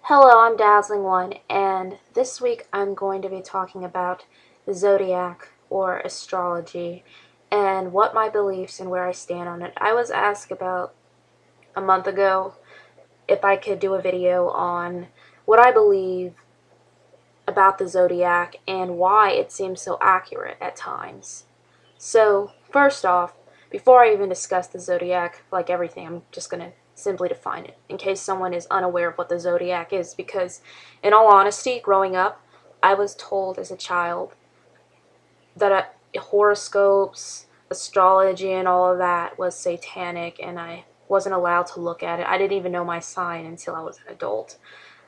Hello, I'm Dazzling One, and this week I'm going to be talking about the Zodiac or astrology and what my beliefs and where I stand on it. I was asked about a month ago if I could do a video on what I believe about the Zodiac and why it seems so accurate at times. So, first off, before I even discuss the Zodiac, like everything, I'm just going to simply define it in case someone is unaware of what the Zodiac is, because in all honesty, growing up, I was told as a child that horoscopes, astrology, and all of that was satanic, and I wasn't allowed to look at it. I didn't even know my sign until I was an adult.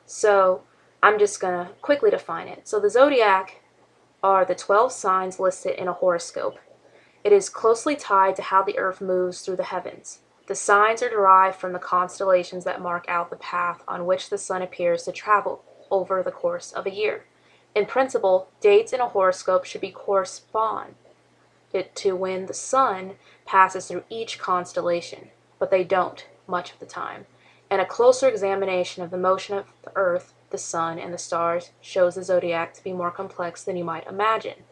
So, I'm just going to quickly define it. So, the Zodiac are the 12 signs listed in a horoscope. It is closely tied to how the earth moves through the heavens. The signs are derived from the constellations that mark out the path on which the sun appears to travel over the course of a year. In principle, dates in a horoscope should be corresponded to when the sun passes through each constellation, but they don't much of the time. And a closer examination of the motion of the earth, the sun, and the stars shows the zodiac to be more complex than you might imagine.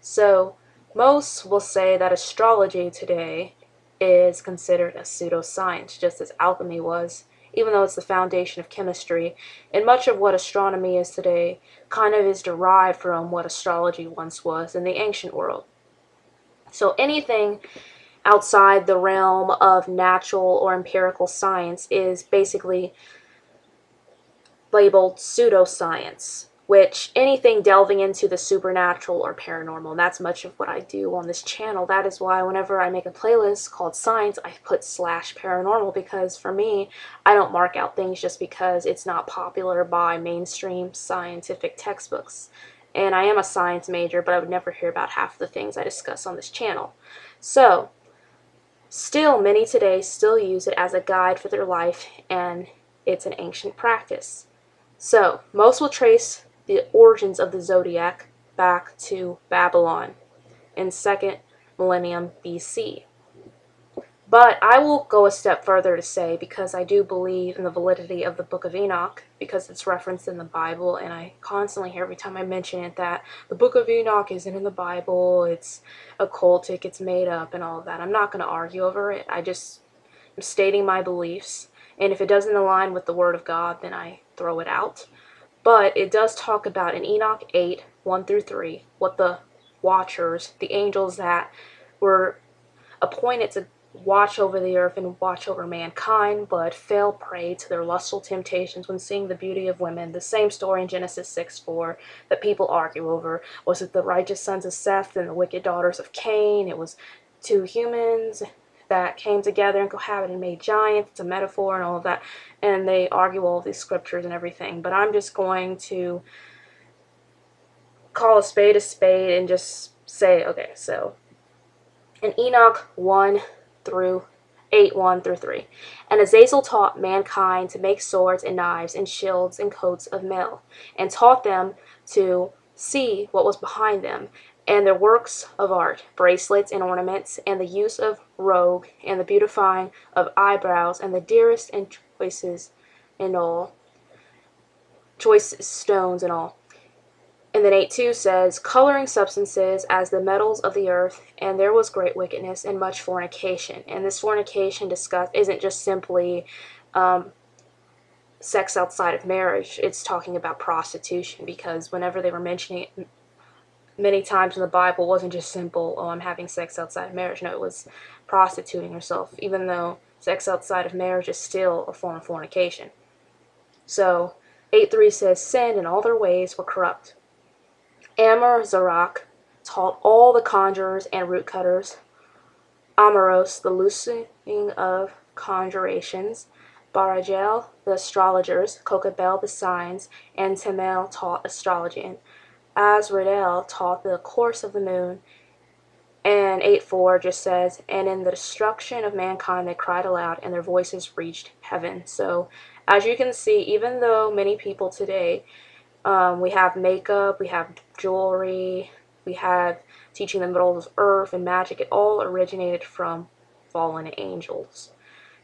So, most will say that astrology today is considered a pseudoscience, just as alchemy was, even though it's the foundation of chemistry, and much of what astronomy is today kind of is derived from what astrology once was in the ancient world. So anything outside the realm of natural or empirical science is basically labeled pseudoscience, which anything delving into the supernatural or paranormal, and that's much of what I do on this channel. That is why whenever I make a playlist called science, I put /paranormal, because for me, I don't mark out things just because it's not popular by mainstream scientific textbooks. And I am a science major, but I would never hear about half the things I discuss on this channel. So, still, many today still use it as a guide for their life, and it's an ancient practice. So, most will trace the origins of the zodiac back to Babylon in 2nd millennium BC. But I will go a step further to say, because I do believe in the validity of the Book of Enoch, because it's referenced in the Bible, and I constantly hear every time I mention it that the Book of Enoch isn't in the Bible, it's occultic, it's made up, and all of that. I'm not going to argue over it. I just am stating my beliefs, and if it doesn't align with the Word of God, then I throw it out. But it does talk about in Enoch 8, 1 through 3, what the watchers, the angels that were appointed to watch over the earth and watch over mankind, but fell prey to their lustful temptations when seeing the beauty of women. The same story in Genesis 6:4 that people argue over. Was it the righteous sons of Seth and the wicked daughters of Cain? It was two humans that came together and cohabited and made giants. It's a metaphor and all of that. And they argue all of these scriptures and everything. But I'm just going to call a spade and just say, okay, so in Enoch 1 through 8, 1 through 3. And Azazel taught mankind to make swords and knives and shields and coats of mail, and taught them to see what was behind them, and their works of art, bracelets and ornaments, and the use of rogue, and the beautifying of eyebrows, and the dearest and choicest and all, choice stones and all. And then 8:2 says, coloring substances as the metals of the earth, and there was great wickedness and much fornication. And this fornication discussed isn't just simply sex outside of marriage. It's talking about prostitution, because whenever they were mentioning it many times in the Bible, it wasn't just simple, oh, I'm having sex outside of marriage. No, it was prostituting yourself, even though sex outside of marriage is still a form of fornication. So 8:3 says, sin and all their ways were corrupt. Amar-Zarach taught all the conjurers and root cutters, Amaros the loosening of conjurations, Baragel the astrologers, Kokabel the signs, and Temel taught astrology, and Azrael taught the course of the moon. And 8:4 just says, and in the destruction of mankind they cried aloud, and their voices reached heaven. So as you can see, even though many people today, we have makeup, we have jewelry, we have teaching the middle of earth and magic, it all originated from fallen angels.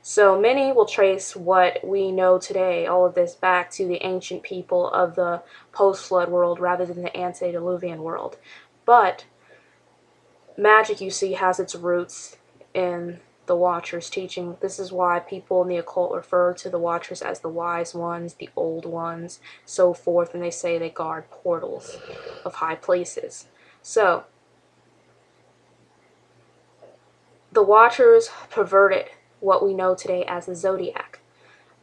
So many will trace what we know today, all of this, back to the ancient people of the post-flood world rather than the antediluvian world. But magic, you see, has its roots in the Watchers' teaching. This is why people in the occult refer to the Watchers as the wise ones, the old ones, so forth, and they say they guard portals of high places. So, the Watchers perverted what we know today as the Zodiac.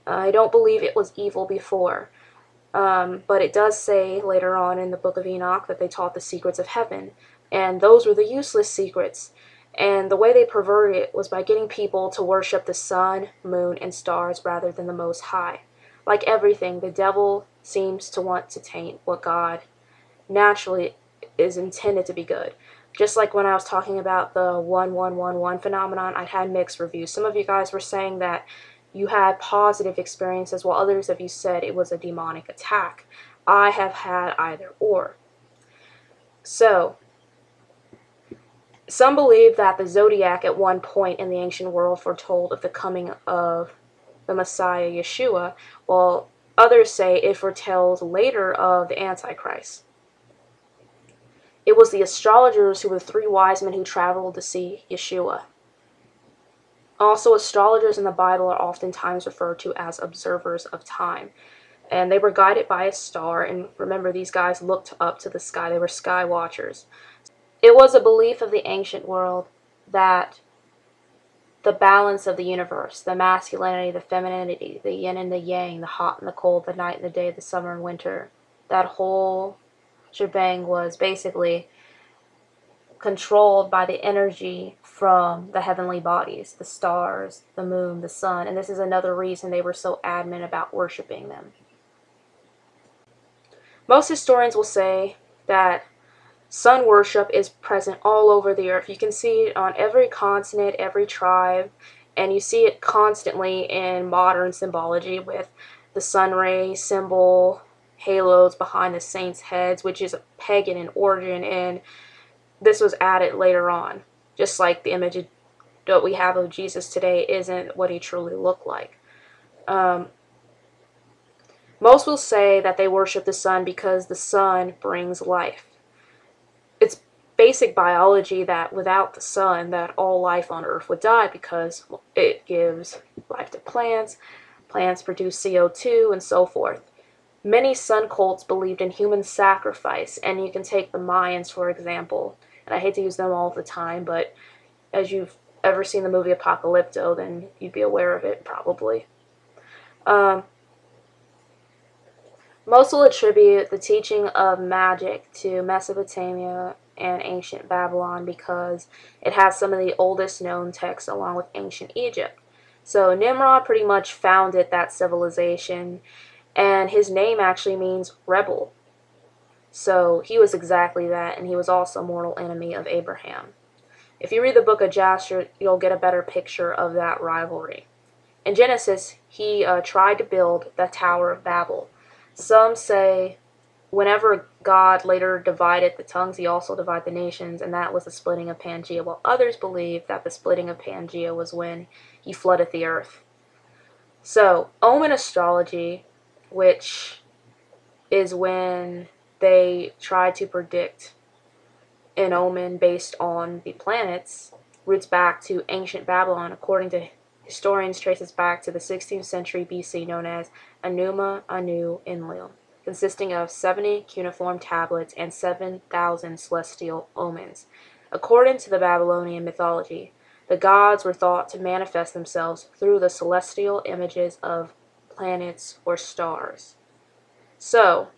I don't believe it was evil before, but it does say later on in the book of Enoch that they taught the secrets of heaven, and those were the useless secrets. And the way they perverted it was by getting people to worship the sun, moon, and stars rather than the Most High. Like everything, the devil seems to want to taint what God naturally is intended to be good. Just like when I was talking about the 1111 phenomenon, I had mixed reviews. Some of you guys were saying that you had positive experiences, while others of you said it was a demonic attack. I have had either or. So, some believe that the Zodiac at one point in the ancient world foretold of the coming of the Messiah Yeshua, while others say it foretells later of the Antichrist. It was the astrologers who were the three wise men who traveled to see Yeshua. Also, astrologers in the Bible are oftentimes referred to as observers of time. And they were guided by a star, and remember, these guys looked up to the sky. They were sky watchers. It was a belief of the ancient world that the balance of the universe, the masculinity, the femininity, the yin and the yang, the hot and the cold, the night and the day, the summer and winter, that whole shebang was basically controlled by the energy from the heavenly bodies, the stars, the moon, the sun, and this is another reason they were so adamant about worshiping them. Most historians will say that sun worship is present all over the earth. You can see it on every continent, every tribe, and you see it constantly in modern symbology with the sun ray symbol, halos behind the saints' heads, which is pagan in origin, and this was added later on. Just like the image that we have of Jesus today isn't what he truly looked like. Most will say that they worship the sun because the sun brings life. It's basic biology that without the sun, that all life on earth would die because it gives life to plants, plants produce CO2, and so forth. Many sun cults believed in human sacrifice, and you can take the Mayans, for example, and I hate to use them all the time, but as you've ever seen the movie Apocalypto, then you'd be aware of it, probably. Most will attribute the teaching of magic to Mesopotamia and ancient Babylon because it has some of the oldest known texts along with ancient Egypt. So Nimrod pretty much founded that civilization, and his name actually means rebel. So he was exactly that, and he was also a mortal enemy of Abraham. If you read the book of Jasher, you'll get a better picture of that rivalry. In Genesis, he tried to build the Tower of Babel. Some say whenever God later divided the tongues, he also divided the nations, and that was the splitting of Pangaea, while others believe that the splitting of Pangaea was when he flooded the earth. So, omen astrology, which is when they try to predict an omen based on the planets, roots back to ancient Babylon. According to historians, traces back to the 16th century BC, known as Enuma Anu Enlil, consisting of 70 cuneiform tablets and 7,000 celestial omens. According to the Babylonian mythology, the gods were thought to manifest themselves through the celestial images of planets or stars. So,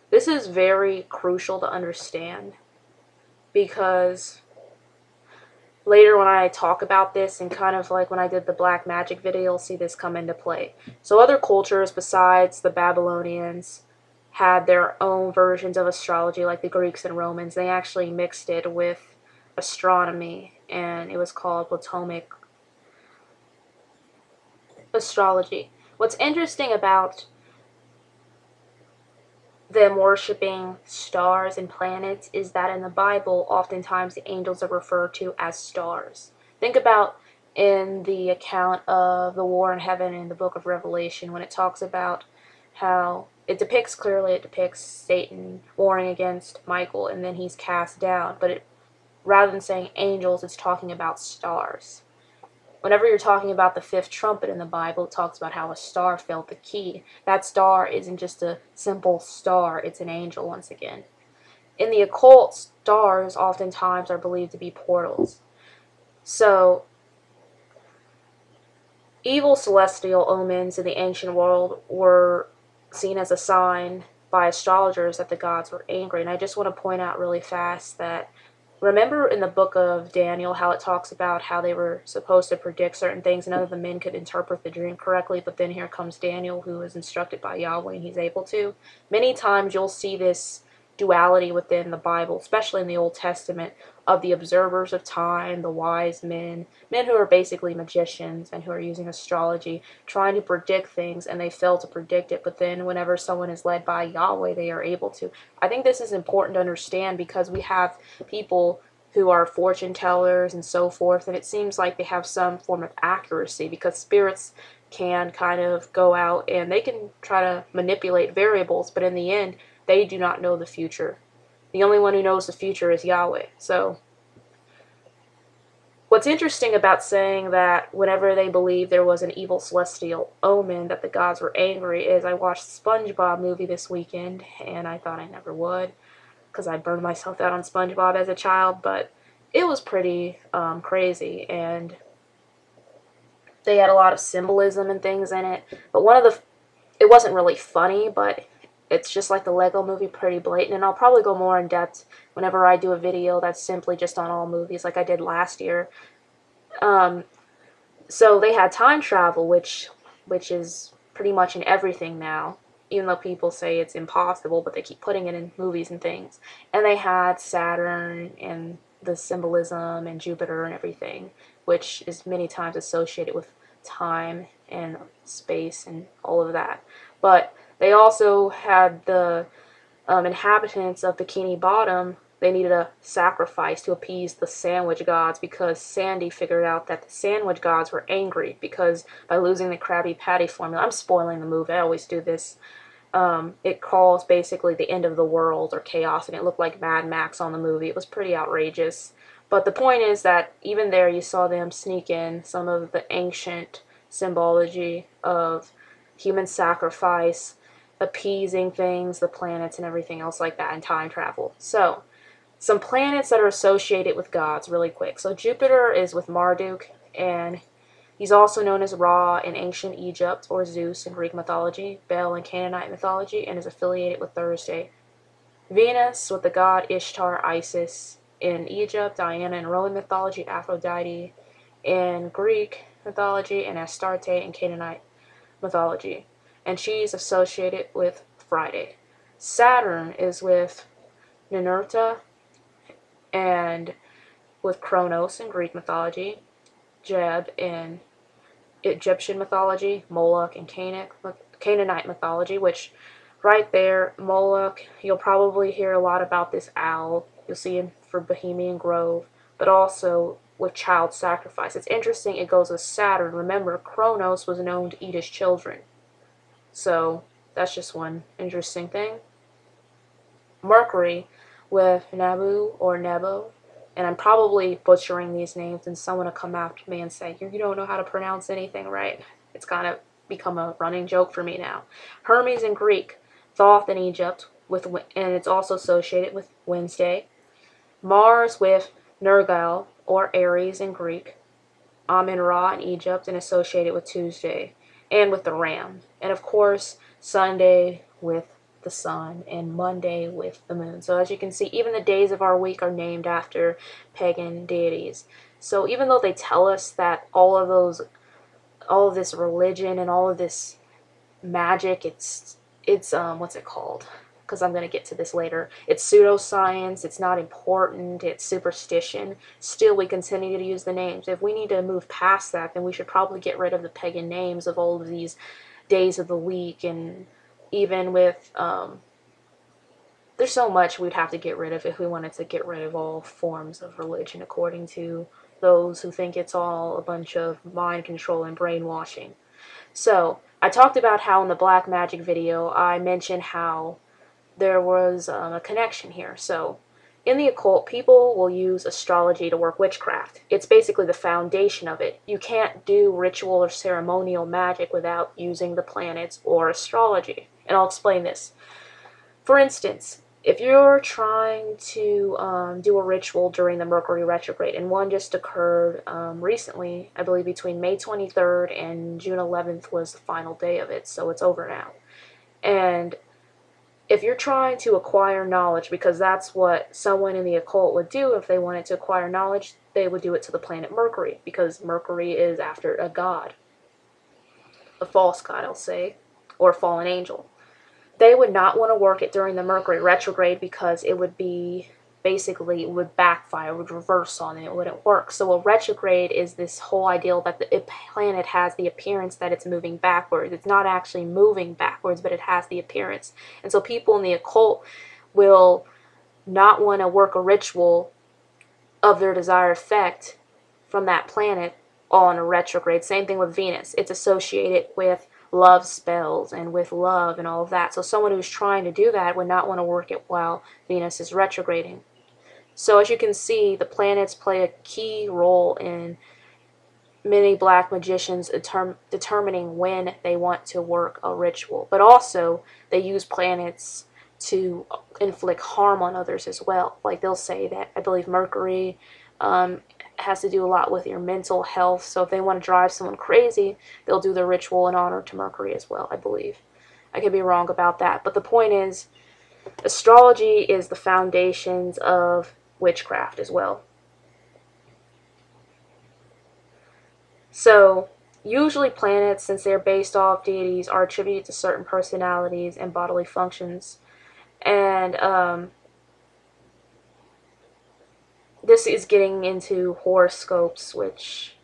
this is very crucial to understand because later when I talk about this, and kind of like when I did the black magic video, you'll see this come into play. So other cultures besides the Babylonians had their own versions of astrology, like the Greeks and Romans. They actually mixed it with astronomy, and it was called Ptolemaic astrology. What's interesting about them worshiping stars and planets is that in the Bible, oftentimes the angels are referred to as stars. Think about in the account of the war in heaven in the book of Revelation, when it talks about how it depicts Satan warring against Michael, and then he's cast down. But rather than saying angels, it's talking about stars. Whenever you're talking about the fifth trumpet in the Bible, it talks about how a star filled the key. That star isn't just a simple star, it's an angel once again. In the occult, stars oftentimes are believed to be portals. So, evil celestial omens in the ancient world were seen as a sign by astrologers that the gods were angry. And I just want to point out really fast that, remember in the book of Daniel how it talks about how they were supposed to predict certain things and none of the men could interpret the dream correctly, but then here comes Daniel, who is instructed by Yahweh, and he's able to. Many times you'll see this duality within the Bible, especially in the Old Testament, of the observers of time, the wise men, men who are basically magicians and who are using astrology, trying to predict things, and they fail to predict it, but then whenever someone is led by Yahweh, they are able to. I think this is important to understand because we have people who are fortune tellers and so forth, and it seems like they have some form of accuracy because spirits can kind of go out and they can try to manipulate variables, but in the end, they do not know the future. The only one who knows the future is Yahweh. So, what's interesting about saying that whenever they believe there was an evil celestial omen that the gods were angry is I watched the SpongeBob movie this weekend, and I thought I never would because I burned myself out on SpongeBob as a child, but it was pretty crazy, and they had a lot of symbolism and things in it. But it wasn't really funny, but it's just like the Lego movie, pretty blatant, and I'll probably go more in depth whenever I do a video that's simply just on all movies like I did last year. So they had time travel, which is pretty much in everything now, even though people say it's impossible, but they keep putting it in movies and things. And they had Saturn and the symbolism and Jupiter and everything, which is many times associated with time and space and all of that. But they also had the inhabitants of Bikini Bottom. They needed a sacrifice to appease the sandwich gods because Sandy figured out that the sandwich gods were angry because by losing the Krabby Patty formula, I'm spoiling the movie, I always do this, it caused basically the end of the world or chaos, and it looked like Mad Max on the movie. It was pretty outrageous. But the point is that even there you saw them sneak in some of the ancient symbology of human sacrifice, appeasing things, the planets, and everything else like that, and time travel. So, some planets that are associated with gods really quick. So, Jupiter is with Marduk, and he's also known as Ra in ancient Egypt, or Zeus in Greek mythology, Bel in Canaanite mythology, and is affiliated with Thursday. Venus with the god Ishtar, Isis in Egypt, Diana in Roman mythology, Aphrodite in Greek mythology, and Astarte in Canaanite mythology. And she's associated with Friday. Saturn is with Ninurta and with Kronos in Greek mythology, Jeb in Egyptian mythology, Moloch in Canaanite mythology, which right there, Moloch, you'll probably hear a lot about this owl. You'll see him for Bohemian Grove, but also with child sacrifice. It's interesting, it goes with Saturn. Remember, Kronos was known to eat his children. So, that's just one interesting thing. Mercury with Nabu or Nebo, and I'm probably butchering these names, and someone will come after me and say, you don't know how to pronounce anything right. It's kind of become a running joke for me now. Hermes in Greek, Thoth in Egypt, and it's also associated with Wednesday. Mars with Nergal or Aries in Greek, Amun-Ra in Egypt, and associated with Tuesday, and with the ram. And of course, Sunday with the sun, and Monday with the moon. So as you can see, even the days of our week are named after pagan deities. So even though they tell us that all of this religion and all of this magic, it's what's it called? Because I'm going to get to this later. It's pseudoscience, it's not important, it's superstition. Still, we continue to use the names. If we need to move past that, then we should probably get rid of the pagan names of all of these days of the week, and even with, there's so much we'd have to get rid of if we wanted to get rid of all forms of religion according to those who think it's all a bunch of mind control and brainwashing. So, I talked about how in the black magic video I mentioned how there was a connection here. So, in the occult, people will use astrology to work witchcraft. It's basically the foundation of it. You can't do ritual or ceremonial magic without using the planets or astrology. And I'll explain this. For instance, if you're trying to do a ritual during the Mercury retrograde, and one just occurred recently, I believe between May 23rd and June 11th was the final day of it, so it's over now. And if you're trying to acquire knowledge, because that's what someone in the occult would do if they wanted to acquire knowledge, they would do it to the planet Mercury, because Mercury is after a god. A false god, I'll say, or a fallen angel. They would not want to work it during the Mercury retrograde because it would be, basically, it would backfire, it would reverse on it, it wouldn't work. So a retrograde is this whole ideal that the planet has the appearance that it's moving backwards. It's not actually moving backwards, but it has the appearance. And so people in the occult will not want to work a ritual of their desired effect from that planet on a retrograde. Same thing with Venus. It's associated with love spells and with love and all of that. So someone who's trying to do that would not want to work it while Venus is retrograding. So as you can see, the planets play a key role in many black magicians determining when they want to work a ritual. But also, they use planets to inflict harm on others as well. Like they'll say that, I believe Mercury has to do a lot with your mental health. So if they want to drive someone crazy, they'll do the ritual in honor to Mercury as well, I believe. I could be wrong about that. But the point is, astrology is the foundations of witchcraft as well. So, usually planets, since they're based off deities, are attributed to certain personalities and bodily functions. And this is getting into horoscopes, which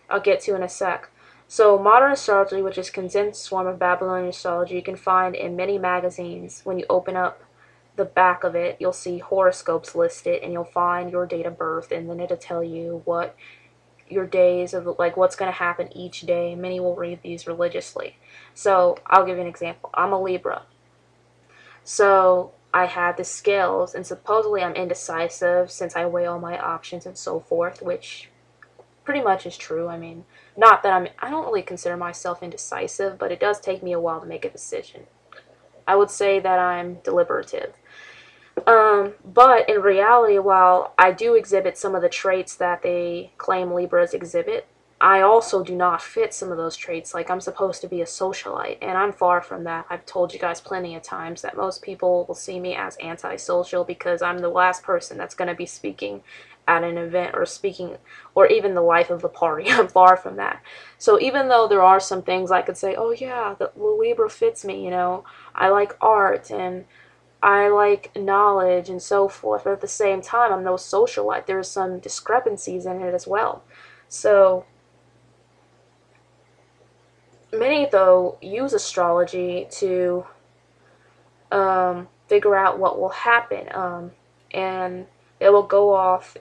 I'll get to in a sec. So modern astrology, which is a condensed form of Babylonian astrology, you can find in many magazines. When you open up the back of it, you'll see horoscopes listed, and you'll find your date of birth, and then it'll tell you what your days of, like, what's going to happen each day. Many will read these religiously. So I'll give you an example. I'm a Libra. So I have the scales, and supposedly I'm indecisive since I weigh all my options and so forth, which pretty much is true. I mean, not that I don't really consider myself indecisive, but it does take me a while to make a decision. I would say that I'm deliberative. But in reality, while I do exhibit some of the traits that they claim Libras exhibit, I also do not fit some of those traits. Like, I'm supposed to be a socialite, and I'm far from that. I've told you guys plenty of times that most people will see me as antisocial because I'm the last person that's going to be speaking at an event or speaking, or even the life of the party. I'm far from that. So even though there are some things I could say, oh yeah, the Libra fits me, you know, I like art and I like knowledge and so forth, but at the same time, I'm no socialite. There's some discrepancies in it as well. So many, though, use astrology to figure out what will happen, and they will go off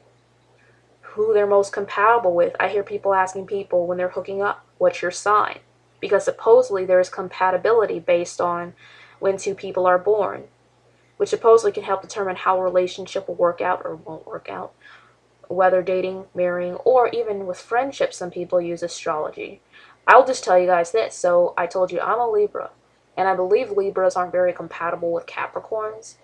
who they're most compatible with. I hear people asking people when they're hooking up, what's your sign? Because supposedly there's compatibility based on when two people are born, which supposedly can help determine how a relationship will work out or won't work out, whether dating, marrying, or even with friendship. Some people use astrology. I'll just tell you guys this. So I told you I'm a Libra, and I believe Libras aren't very compatible with Capricorns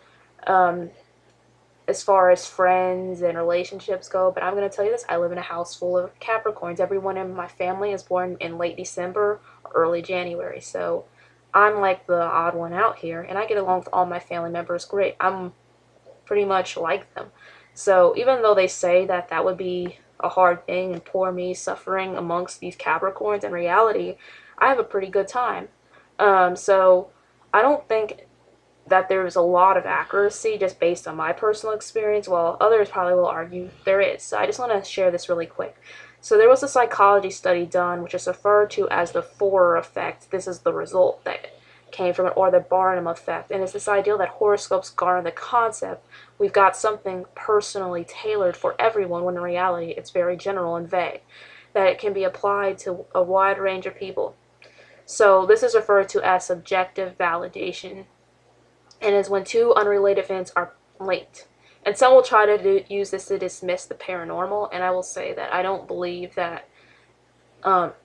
as far as friends and relationships go, but I'm going to tell you this. I live in a house full of Capricorns. Everyone in my family is born in late December or early January, so I'm like the odd one out here, and I get along with all my family members great. I'm pretty much like them. So even though they say that that would be a hard thing and poor me suffering amongst these Capricorns, in reality, I have a pretty good time. So I don't think that there's a lot of accuracy just based on my personal experience, while others probably will argue there is. So I just want to share this really quick. So there was a psychology study done, which is referred to as the Forer effect. This is the result that came from it, or the Barnum effect. And it's this idea that horoscopes garner the concept we've got something personally tailored for everyone, when in reality it's very general and vague, that it can be applied to a wide range of people. So this is referred to as subjective validation, and is when two unrelated events are linked. And some will try to use this to dismiss the paranormal, and I will say that I don't believe that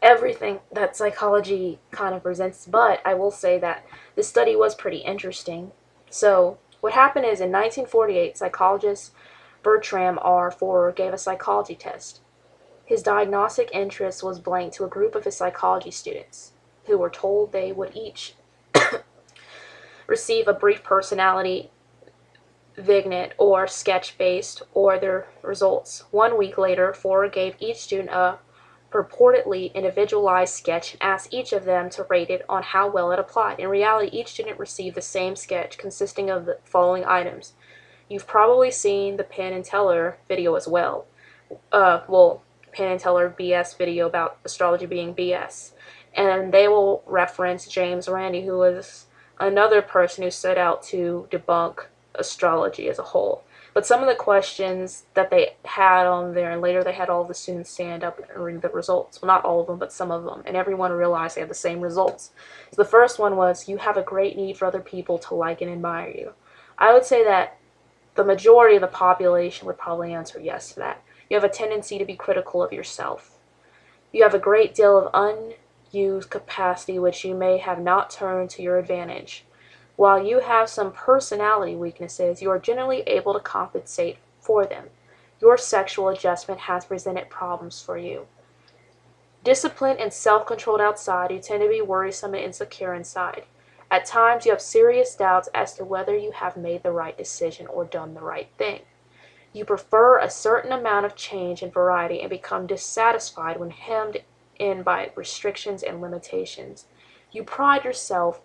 everything that psychology kind of presents, but I will say that this study was pretty interesting. So what happened is, in 1948, psychologist Bertram R. Forer gave a psychology test. His diagnostic interest was blank to a group of his psychology students, who were told they would each receive a brief personality vignette or sketch based or their results. 1 week later, Forer gave each student a purportedly individualized sketch and asked each of them to rate it on how well it applied. In reality, each student received the same sketch consisting of the following items. You've probably seen the Penn and Teller video as well. Penn and Teller BS video about astrology being BS. And they will reference James Randi, who was another person who set out to debunk astrology as a whole. But some of the questions that they had on there, and later they had all the students stand up and read the results. Well, not all of them, but some of them. And everyone realized they had the same results. So the first one was, you have a great need for other people to like and admire you. I would say that the majority of the population would probably answer yes to that. You have a tendency to be critical of yourself. You have a great deal of unused capacity which you may have not turned to your advantage. While you have some personality weaknesses, you are generally able to compensate for them. Your sexual adjustment has presented problems for you. Disciplined and self-controlled outside, you tend to be worrisome and insecure inside. At times, you have serious doubts as to whether you have made the right decision or done the right thing. You prefer a certain amount of change and variety and become dissatisfied when hemmed in by restrictions and limitations. You pride yourself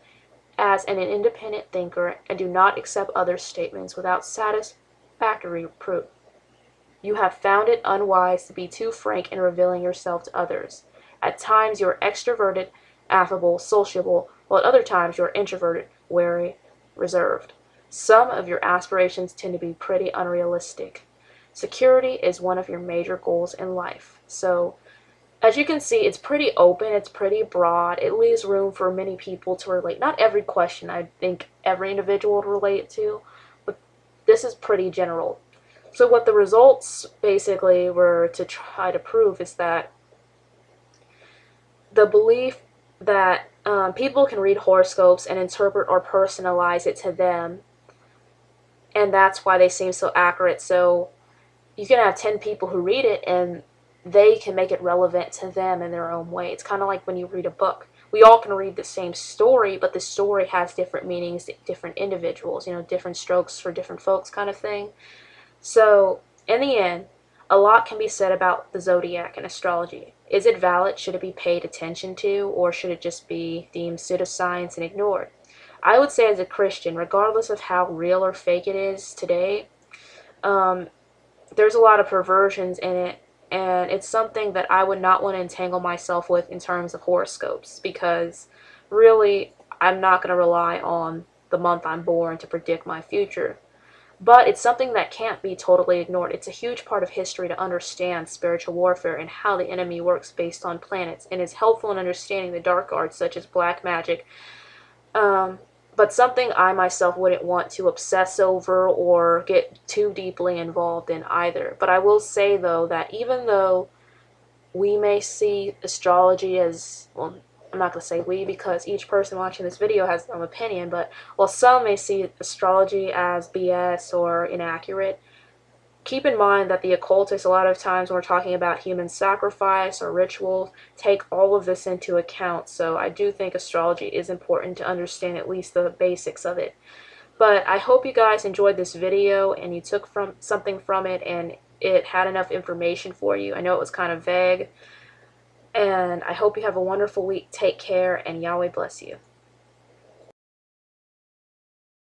as an independent thinker and do not accept others' statements without satisfactory proof. You have found it unwise to be too frank in revealing yourself to others. At times you are extroverted, affable, sociable, while at other times you are introverted, wary, reserved. Some of your aspirations tend to be pretty unrealistic. Security is one of your major goals in life. So, as you can see, it's pretty open, it's pretty broad, it leaves room for many people to relate. Not every question I think every individual would relate to, but this is pretty general. So what the results basically were to try to prove is that the belief that people can read horoscopes and interpret or personalize it to them, and that's why they seem so accurate. So you can have 10 people who read it and they can make it relevant to them in their own way. It's kind of like when you read a book. We all can read the same story, but the story has different meanings to different individuals, different strokes for different folks kind of thing. So, in the end, a lot can be said about the zodiac and astrology. Is it valid? Should it be paid attention to? Or should it just be deemed pseudoscience and ignored? I would say as a Christian, regardless of how real or fake it is today, there's a lot of perversions in it. And it's something that I would not want to entangle myself with in terms of horoscopes, because really I'm not going to rely on the month I'm born to predict my future. But it's something that can't be totally ignored. It's a huge part of history to understand spiritual warfare and how the enemy works based on planets, and is helpful in understanding the dark arts such as black magic. But something I myself wouldn't want to obsess over or get too deeply involved in either. But I will say, though, that even though we may see astrology as, well, I'm not going to say we because each person watching this video has their own opinion, but while some may see astrology as BS or inaccurate, keep in mind that the occultists, a lot of times when we're talking about human sacrifice or rituals, take all of this into account. So I do think astrology is important to understand at least the basics of it. But I hope you guys enjoyed this video and you took something from it and it had enough information for you. I know it was kind of vague. And I hope you have a wonderful week. Take care, and Yahweh bless you.